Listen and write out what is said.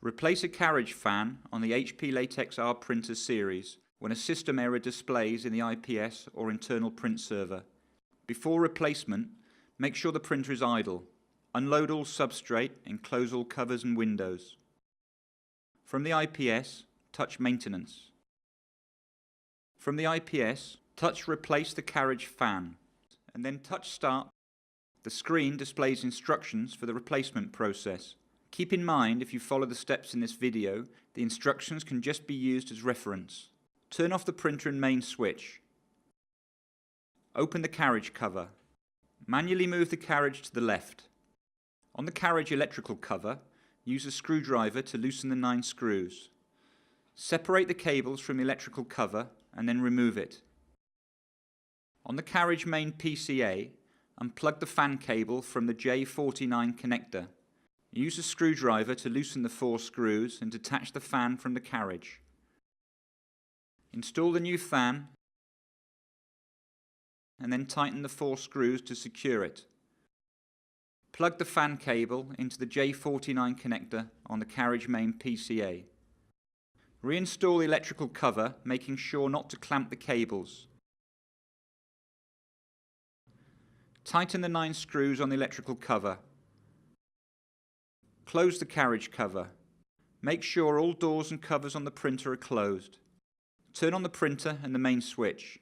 Replace a Carriage Fan on the HP Latex R printer series when a system error displays in the IPS or internal print server. Before replacement, make sure the printer is idle. Unload all substrate and close all covers and windows. From the IPS, touch Maintenance. From the IPS, touch Replace the Carriage Fan, and then touch Start. The screen displays instructions for the replacement process. Keep in mind, if you follow the steps in this video, the instructions can just be used as reference. Turn off the printer and main switch. Open the carriage cover. Manually move the carriage to the left. On the carriage electrical cover, use a screwdriver to loosen the 9 screws. Separate the cables from the electrical cover and then remove it. On the carriage main PCA, unplug the fan cable from the J49 connector. Use a screwdriver to loosen the 4 screws and detach the fan from the carriage. Install the new fan and then tighten the 4 screws to secure it. Plug the fan cable into the J49 connector on the carriage main PCA. Reinstall the electrical cover, making sure not to clamp the cables. Tighten the 9 screws on the electrical cover. Close the carriage cover. Make sure all doors and covers on the printer are closed. Turn on the printer and the main switch.